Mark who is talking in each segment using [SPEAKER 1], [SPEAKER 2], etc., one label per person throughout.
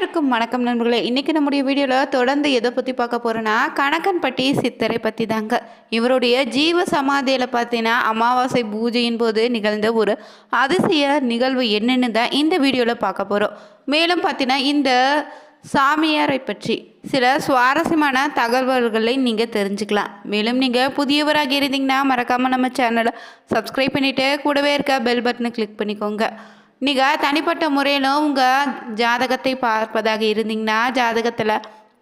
[SPEAKER 1] அனைவருக்கும் வணக்கம் நண்பர்களே. இன்றைக்கி நம்முடைய வீடியோவில் தொடர்ந்து எதை பற்றி பார்க்க போகிறோன்னா, கணக்கன்பட்டி சித்தரை பற்றி தாங்க. இவருடைய ஜீவ சமாதியில் பார்த்தீங்கன்னா அமாவாசை பூஜையின் போது நிகழ்ந்த ஒரு அதிசய நிகழ்வு என்னென்னு தான் இந்த வீடியோவில் பார்க்க போகிறோம். மேலும் பார்த்தீங்கன்னா இந்த சாமியாரை பற்றி சில சுவாரஸ்யமான தகவல்களை நீங்கள் தெரிஞ்சுக்கலாம். மேலும் நீங்கள் புதியவராக இருந்தீங்கன்னா மறக்காமல் நம்ம சேனலை சப்ஸ்கிரைப் பண்ணிவிட்டு கூடவே இருக்க பெல் பட்டனை கிளிக் பண்ணிக்கோங்க. நீங்கள் தனிப்பட்ட முறையிலும் உங்கள் ஜாதகத்தை பார்ப்பதாக இருந்தீங்கன்னா ஜாதகத்தில்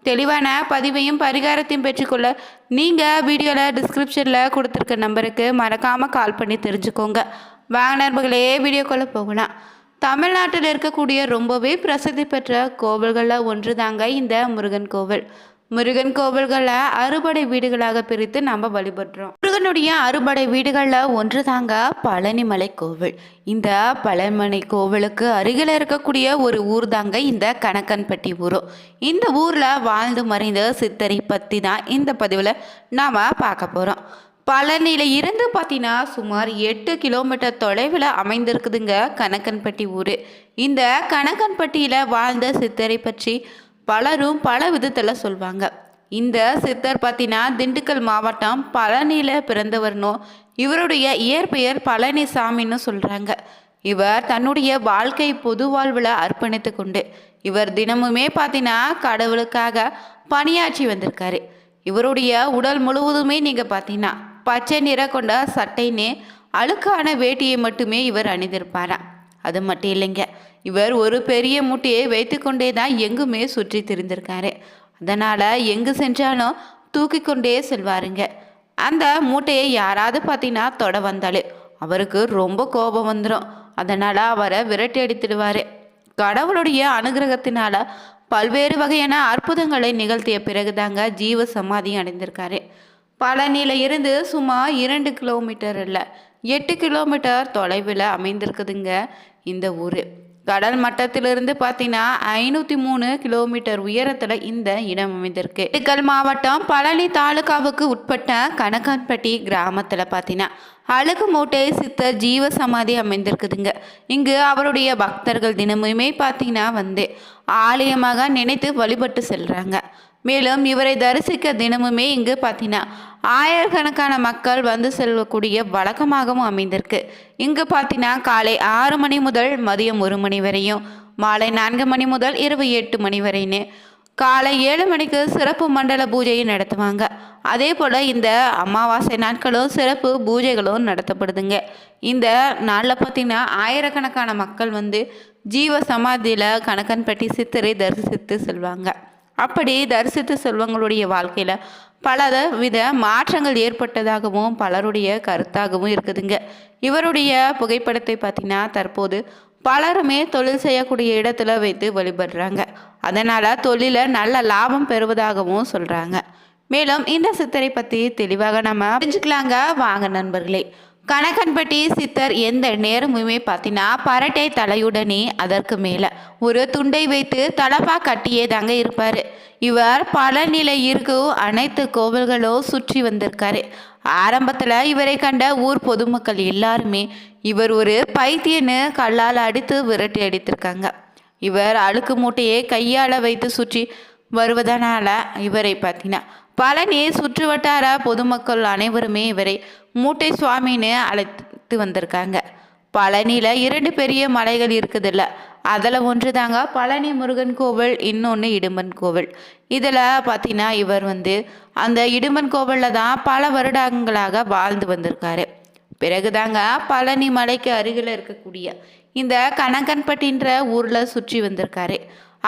[SPEAKER 1] தெளிவான பதிவையும் பரிகாரத்தையும் பெற்றுக்கொள்ள நீங்கள் வீடியோவில் டிஸ்கிரிப்ஷனில் கொடுத்துருக்க நம்பருக்கு மறக்காமல் கால் பண்ணி தெரிஞ்சுக்கோங்க. வாங்க நண்பர்களே, வீடியோக்குள்ளே போகலாம். தமிழ்நாட்டில் இருக்கக்கூடிய ரொம்பவே பிரசித்தி பெற்ற கோவில்களில் ஒன்று தாங்க இந்த முருகன் கோவில். முருகன் கோவில்களை அறுபடை வீடுகளாக பிரித்து நம்ம வழிபடுறோம். முருகனுடைய அறுபடை வீடுகளில் ஒன்று தாங்க பழனிமலை கோவில். இந்த பழனிமலை கோவிலுக்கு அருகில் இருக்கக்கூடிய ஒரு ஊர் தாங்க இந்த கணக்கன்பட்டி ஊரும். இந்த ஊரில் வாழ்ந்து மறைந்த சித்தரை பற்றி தான் இந்த பதிவில் நாம் பார்க்க போகிறோம். பழனியில் இருந்து பார்த்தீங்கன்னா சுமார் 8 கிலோமீட்டர் தொலைவில் அமைந்திருக்குதுங்க கணக்கன்பட்டி ஊர். இந்த கணக்கன்பட்டியில் வாழ்ந்த சித்தரை பற்றி பலரும் பல விதத்தில் சொல்லுவாங்க. இந்த சித்தர் பார்த்தீங்கன்னா திண்டுக்கல் மாவட்டம் பழனியில் பிறந்தவர்னோ இவருடைய இயற்பெயர் பழனிசாமின்னு சொல்கிறாங்க. இவர் தன்னுடைய வாழ்க்கை பொது வாழ்வில் அர்ப்பணித்து கொண்டு இவர் தினமுமே பார்த்தீங்கன்னா கடவுளுக்காக பணியாற்றி வந்திருக்காரு. இவருடைய உடல் முழுவதுமே நீங்கள் பார்த்தீங்கன்னா பச்சை நிற கொண்ட சட்டைன்னு அழுக்கான வேட்டியை மட்டுமே இவர் அணிந்திருப்பாராம். அது மட்டும் இல்லைங்க, இவர் ஒரு பெரிய மூட்டையை வைத்து கொண்டே தான் எங்குமே சுற்றி திரிந்திருக்காரு. அதனால் எங்கு சென்றாலும் தூக்கி கொண்டே செல்வாருங்க. அந்த மூட்டையை யாராவது பார்த்தீங்கன்னா தொட வந்தாலே அவருக்கு ரொம்ப கோபம் வந்துடும். அதனால் அவரை விரட்டி அடித்துடுவார். கடவுளுடைய அனுகிரகத்தினால பல்வேறு வகையான அற்புதங்களை நிகழ்த்திய பிறகு தாங்க ஜீவ சமாதி அடைந்திருக்காரு. பழனியில் இருந்து சுமார் 2 கிலோமீட்டர் இல்லை 8 கிலோமீட்டர் தொலைவில் அமைந்திருக்குதுங்க இந்த ஊர். கடல் மட்டத்திலிருந்து பார்த்தீங்கன்னா 503 கிலோமீட்டர் உயரத்தில் இந்த இடம் அமைந்திருக்கு. திண்டுக்கல் மாவட்டம் பழனி தாலுகாவுக்கு உட்பட்ட கணக்கன்பட்டி கிராமத்தில் பார்த்தீங்கன்னா அழகு மூட்டை சித்தர் ஜீவ சமாதி அமைந்திருக்குதுங்க. இங்கு அவருடைய பக்தர்கள் தினமுமே பார்த்தீங்கன்னா வந்து ஆலயமாக நினைத்து வழிபட்டு செல்கிறாங்க. மேலும் இவரை தரிசிக்க தினமுமே இங்கு பார்த்தீங்கன்னா ஆயிரக்கணக்கான மக்கள் வந்து செல்லக்கூடிய வழக்கமாகவும் அமைந்திருக்கு. இங்கு பார்த்தீங்கன்னா காலை 6 மணி முதல் மதியம் 1 மணி வரையும், மாலை 4 மணி முதல் இரவு 8 மணி வரைன்னு, காலை 7 மணிக்கு சிறப்பு மண்டல பூஜையை நடத்துவாங்க. அதே போல் இந்த அமாவாசை நாட்களும் சிறப்பு பூஜைகளும் நடத்தப்படுதுங்க. இந்த நாளில் பார்த்திங்கன்னா ஆயிரக்கணக்கான மக்கள் வந்து ஜீவ சமாதியில் கணக்கன்பட்டி சித்தரை தரிசித்து செல்வாங்க. அப்படி தரிசித்து செல்வங்களுடைய வாழ்க்கையில் பல வித மாற்றங்கள் ஏற்பட்டதாகவும் பலருடைய கருத்தாகவும் இருக்குதுங்க. இவருடைய புகைப்படத்தை பார்த்திங்கன்னா தற்போது பலருமே தொழில் செய்யக்கூடிய இடத்துல வைத்து வழிபடுறாங்க. அதனால் தொழிலில் நல்ல லாபம் பெறுவதாகவும் சொல்கிறாங்க. மேலும் இந்த சித்தரை பற்றி தெளிவாக நம்ம தெரிஞ்சுக்கலாங்க. வாங்க நண்பர்களே. கணக்கன்பட்டி சித்தர் எந்த நேரமுமே பார்த்தீங்கன்னா பரட்டை தலையுடனே அதற்கு மேலே ஒரு துண்டை வைத்து தலப்பா கட்டியே தாங்க இருப்பார். இவர் பழனியில் இருக்கும் அனைத்து கோவில்களும் சுற்றி வந்திருக்காரு. ஆரம்பத்தில் இவரை கண்ட ஊர் பொதுமக்கள் எல்லாருமே இவர் ஒரு பைத்தியன்னு கல்லால் அடித்து விரட்டி அடித்திருக்காங்க. இவர் அழுக்கு மூட்டையை கையால் வைத்து சுற்றி வருவதனால இவரை பார்த்தீங்கன்னா பழனி சுற்று வட்டார பொதுமக்கள் அனைவருமே இவரை மூட்டை சுவாமின்னு அழைத்து வந்திருக்காங்க. பழனியில் 2 பெரிய மலைகள் இருக்குதுல்ல, அதில் ஒன்று தாங்க பழனி முருகன் கோவில், இன்னொன்று இடும்பன் கோவில். இதில் பார்த்தீங்கன்னா இவர் வந்து அந்த இடும்பன் கோவிலில் தான் பல வருடங்களாக வாழ்ந்து வந்திருக்காரு. பிறகு தாங்க பழனி மலைக்கு அருகில் இருக்கக்கூடிய இந்த கணக்கன்பட்டின்ற ஊரில் சுற்றி வந்திருக்காரு.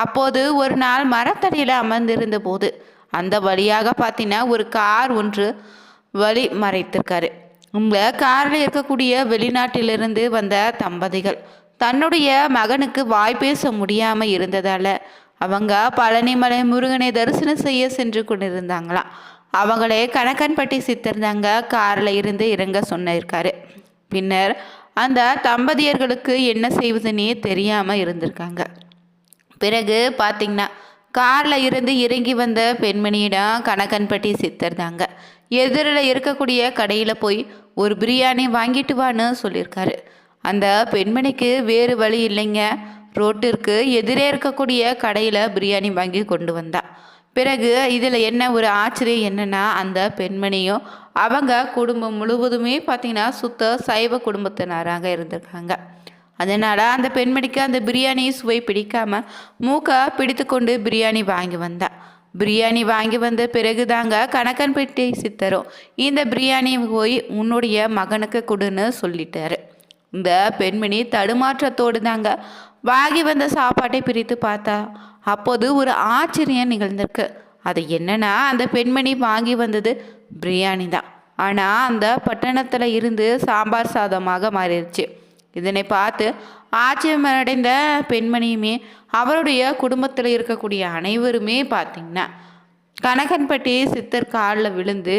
[SPEAKER 1] அப்போது ஒரு நாள் மரத்தடியில் அமர்ந்திருந்த போது அந்த வழியாக பார்த்தீங்கன்னா ஒரு கார் ஒன்று வழி மறைத்திருக்காரு. இந்த காரில் இருக்கக்கூடிய வெளிநாட்டிலிருந்து வந்த தம்பதிகள் தன்னுடைய மகனுக்கு வாய் பேச முடியாமல் இருந்ததால் அவங்க பழனிமலை முருகனை தரிசனம் செய்ய சென்று கொண்டிருந்தாங்களாம். அவங்களே கணக்கன்பட்டி சித்தர் தாங்க காரில் இருந்து இறங்க சொன்னிருக்காரு. பின்னர் அந்த தம்பதியர்களுக்கு என்ன செய்வதுன்னே தெரியாமல் இருந்திருக்காங்க. பிறகு பார்த்திங்கன்னா காரில் இருந்து இறங்கி வந்த பெண்மணியிடம் கணக்கன்பட்டி சித்தர் தாங்க எதிரில் இருக்கக்கூடிய கடையில் போய் ஒரு பிரியாணி வாங்கிட்டு வான்னு சொல்லியிருக்காரு. அந்த பெண்மணிக்கு வேறு வழி இல்லைங்க. ரோட்டிற்கு எதிரே இருக்கக்கூடிய கடையில் பிரியாணி வாங்கி கொண்டு வந்தா. பிறகு இதில் என்ன ஒரு ஆச்சரியம் என்னென்னா, அந்த பெண்மணியும் அவங்க குடும்பம் முழுவதுமே பார்த்திங்கன்னா சுத்த சைவ குடும்பத்தினராக இருந்திருக்காங்க. அதனால் அந்த பெண்மணிக்கு அந்த பிரியாணி சுவை பிடிக்காமல் மூக்கை பிடித்து கொண்டு பிரியாணி வாங்கி வந்தா. பிரியாணி வாங்கி வந்த பிறகு தாங்க கணக்கன்பட்டி சித்தரும் இந்த பிரியாணி போய் உன்னுடைய மகனுக்கு கொடுன்னு சொல்லிட்டாரு. இந்த பெண்மணி தடுமாற்றத்தோடு தாங்க வாங்கி வந்த சாப்பாட்டை பிரித்து பார்த்தா. அப்போது ஒரு ஆச்சரியம் நிகழ்ந்திருக்கு. அது என்னன்னா, அந்த பெண்மணி வாங்கி வந்தது பிரியாணி தான். ஆனால் அந்த பட்டணத்தில் இருந்து சாம்பார் சாதமாக மாறிடுச்சு. இதனை பார்த்து ஆச்சரியமடைந்த பெண்மணியுமே அவருடைய குடும்பத்தில் இருக்கக்கூடிய அனைவருமே பார்த்திங்கன்னா கணக்கன்பட்டி சித்தர் காலில் விழுந்து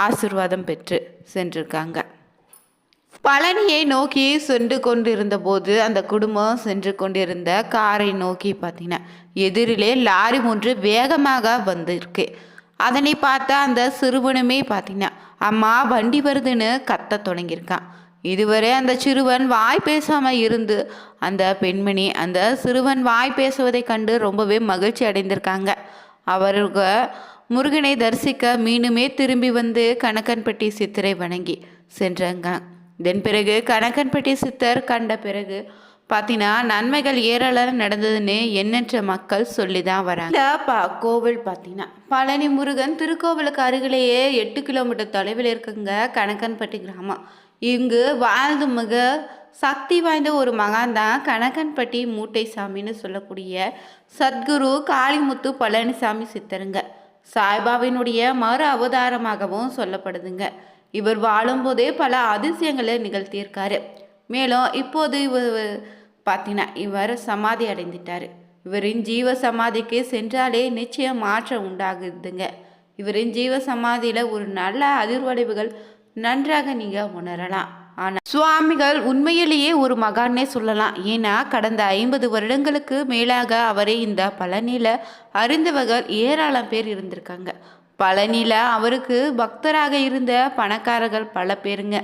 [SPEAKER 1] ஆசிர்வாதம் பெற்று சென்றிருக்காங்க. பழனியை நோக்கி சென்று கொண்டிருந்த போது அந்த குடும்பம் சென்று கொண்டிருந்த காரை நோக்கி பார்த்தீங்கன்னா எதிரிலே லாரி ஒன்று வேகமாக வந்திருக்கு. அதனை பார்த்தா அந்த சிறுவனுமே பார்த்தீங்கன்னா அம்மா வண்டி வருதுன்னு கத்த தொடங்கியிருக்கான். இதுவரை அந்த சிறுவன் வாய் பேசாமல் இருந்து அந்த பெண்மணி அந்த சிறுவன் வாய் பேசுவதை கண்டு ரொம்பவே மகிழ்ச்சி அடைந்திருக்காங்க. அவருக்கு முருகனை தரிசிக்க மீனுமே திரும்பி வந்து கணக்கன்பட்டி சித்தரை வணங்கி சென்றாங்க. இதன் பிறகு கணக்கன்பட்டி சித்தர் கண்ட பிறகு பார்த்தீங்கன்னா நன்மைகள் ஏராளம் நடந்ததுன்னு எண்ணற்ற மக்கள் சொல்லி தான் வராங்க. கோவில் பார்த்தீங்கன்னா பழனி முருகன் திருக்கோவிலுக்கு அருகிலேயே 8 கிலோமீட்டர் தொலைவில் இருக்குங்க கணக்கன்பட்டி கிராமம். இங்கு வாழ்ந்து மிக சக்தி வாய்ந்த ஒரு மகான் தான் கணக்கன்பட்டி மூட்டை சாமின்னு சொல்லக்கூடிய சத்குரு காளிமுத்து பழனிசாமி சித்தருங்க. சாய்பாவினுடைய மறு அவதாரமாகவும் சொல்லப்படுதுங்க. இவர் வாழும்போதே பல அதிசயங்களை நிகழ்த்தியிருக்காரு. மேலும் இப்போது இவர் பார்த்தீங்கன்னா இவர் சமாதி அடைந்துட்டார். இவரின் ஜீவ சமாதிக்கு சென்றாலே நிச்சயம் மாற்றம் உண்டாகுதுங்க. இவரின் ஜீவ சமாதியில் ஒரு நல்ல அதிர்வடைவுகள் நன்றாக நீங்கள் உணரலாம். ஆனால் சுவாமிகள் உண்மையிலேயே ஒரு மகானே சொல்லலாம். ஏன்னா கடந்த 50 வருடங்களுக்கு மேலாக அவரை இந்த பழனியில் அறிந்தவர்கள் ஏராளம் பேர் இருந்திருக்காங்க. பழனியில் அவருக்கு பக்தராக இருந்த பணக்காரர்கள் பல பேருங்க.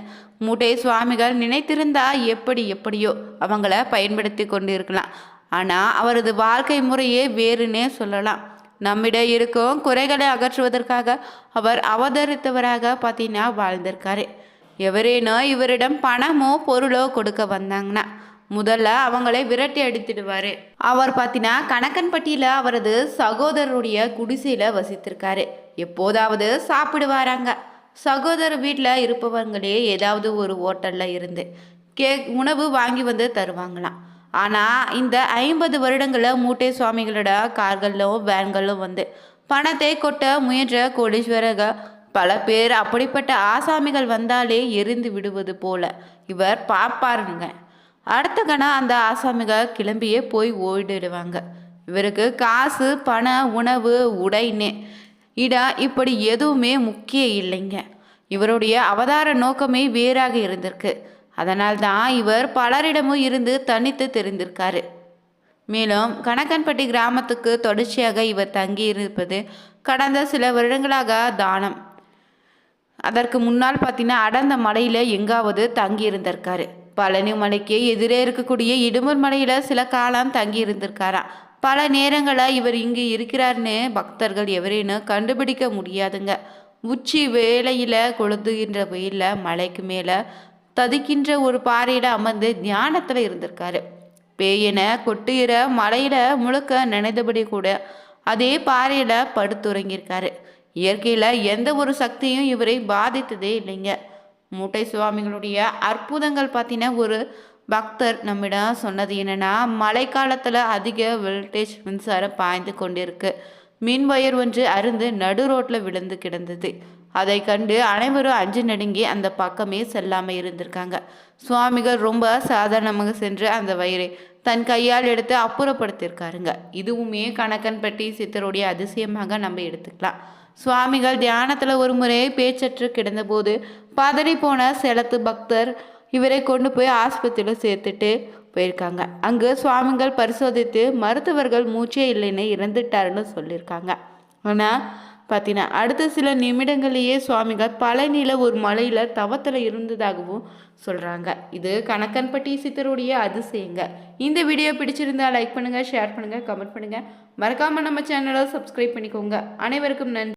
[SPEAKER 1] மூட்டை சுவாமிகள் நினைத்திருந்தா எப்படியோ அவங்கள பயன்படுத்தி கொண்டு இருக்கலாம். ஆனால் அவரது வாழ்க்கை முறையே வேறுனே சொல்லலாம். நம்மிடம் இருக்கும் குறைகளை அகற்றுவதற்காக அவர் அவதரித்தவராக பார்த்தீங்கன்னா வாழ்ந்திருக்காரு. எவரேனும் இவரிடம் பணமோ பொருளோ கொடுக்க வந்தாங்கன்னா முதல்ல அவங்களை விரட்டி அடித்திடுவார். அவர் பார்த்தீங்கன்னா கணக்கன்பட்டியில் அவரது சகோதரருடைய குடிசையில் வசித்திருக்காரு. எப்போதாவது சாப்பிடுவாராங்க. சகோதரர் வீட்டில் இருப்பவங்களே ஏதாவது ஒரு ஹோட்டலில் இருந்து உணவு வாங்கி வந்து தருவாங்களாம். ஆனால் இந்த 50 வருடங்களில் மூட்டை சுவாமிகளோட கார்களும் வேன்களும் வந்து பணத்தை கொட்ட முயன்ற கோடீஸ்வரர்கள் பல பேர் அப்படிப்பட்ட ஆசாமிகள் வந்தாலே எரிந்து விடுவது போல இவர் பார்ப்பாருங்க. அடுத்த கணம் அந்த ஆசாமிகள் கிளம்பியே போய் ஓடிடுவாங்க. இவருக்கு காசு பணம் உணவு உடைன்னு இடம் இப்படி எதுவுமே முக்கியம் இல்லைங்க. இவருடைய அவதார நோக்கமே வேறாக இருந்திருக்கு. அதனால் தான் இவர் பலரிடமும் இருந்து தனித்து தெரிந்திருக்காரு. மேலும் கணக்கன்பட்டி கிராமத்துக்கு தொடர்ச்சியாக இவர் தங்கி இருப்பது கடந்த சில வருடங்களாக தானம். அதற்கு முன்னால் பார்த்தீங்கன்னா அடர்ந்த மலையில் எங்காவது தங்கி இருந்திருக்காரு. பழனி மலைக்கு எதிரே இருக்கக்கூடிய இடுமூர் மலையில் சில காலம் தங்கி இருந்திருக்காராம். பல நேரங்களில் இவர் இங்கு இருக்கிறார்னு பக்தர்கள் எவரேனும் கண்டுபிடிக்க முடியாதுங்க. உச்சி வேளையில் கொளுத்துகின்ற வெயிலில் மலைக்கு மேலே ததிக்கின்ற ஒரு பாறையில் அமர்ந்து தியானத்தில் இருந்திருக்காரு. பேயென கொட்டுகிற மலையில் முழுக்க நினைத்தபடி கூட அதே பாறையில் படுத்துறங்கியிருக்காரு. இயற்கையில் எந்த ஒரு சக்தியும் இவரை பாதித்ததே இல்லைங்க. மூட்டை சுவாமிகளுடைய அற்புதங்கள் பார்த்தீங்கன்னா ஒரு பக்தர் நம்மிடம் சொன்னது என்னென்னா, மழை காலத்தில் அதிக வோல்டேஜ் மின்சாரம் பாய்ந்து கொண்டிருக்கு. மின் வயர் ஒன்று அருந்து நடு ரோட்டில் விழுந்து கிடந்தது. அதை கண்டு அனைவரும் அஞ்சு நடுங்கி அந்த பக்கமே செல்லாமல் இருந்திருக்காங்க. சுவாமிகள் ரொம்ப சாதாரணமாக சென்று அந்த வயரை தன் கையால் எடுத்து அப்புறப்படுத்தியிருக்காருங்க. இதுவுமே கணக்கன்பட்டி சித்தருடைய அதிசயமாக நம்ம எடுத்துக்கலாம். சுவாமிகள் தியானத்தில் ஒரு முறை பேச்சற்று கிடந்தபோது பதறி போன செலத்து பக்தர் இவரை கொண்டு போய் ஆஸ்பத்திரியில் சேர்த்துட்டு போயிருக்காங்க. அங்கு சுவாமிகள் பரிசோதித்து மருத்துவர்கள் மூச்சே இல்லைன்னு இறந்துட்டாருன்னு சொல்லியிருக்காங்க. ஆனால் பார்த்தீங்கன்னா அடுத்த சில நிமிடங்களையே சுவாமிகள் பழனியில் ஒரு மலையில் தவத்தில் இருந்ததாகவும் சொல்கிறாங்க. இது கணக்கன்பட்டி சித்தருடைய அதிசயங்க. இந்த வீடியோ பிடிச்சிருந்தா லைக் பண்ணுங்கள், ஷேர் பண்ணுங்கள், கமெண்ட் பண்ணுங்கள். மறக்காமல் நம்ம சேனலை சப்ஸ்கிரைப் பண்ணிக்கோங்க. அனைவருக்கும் நன்றி.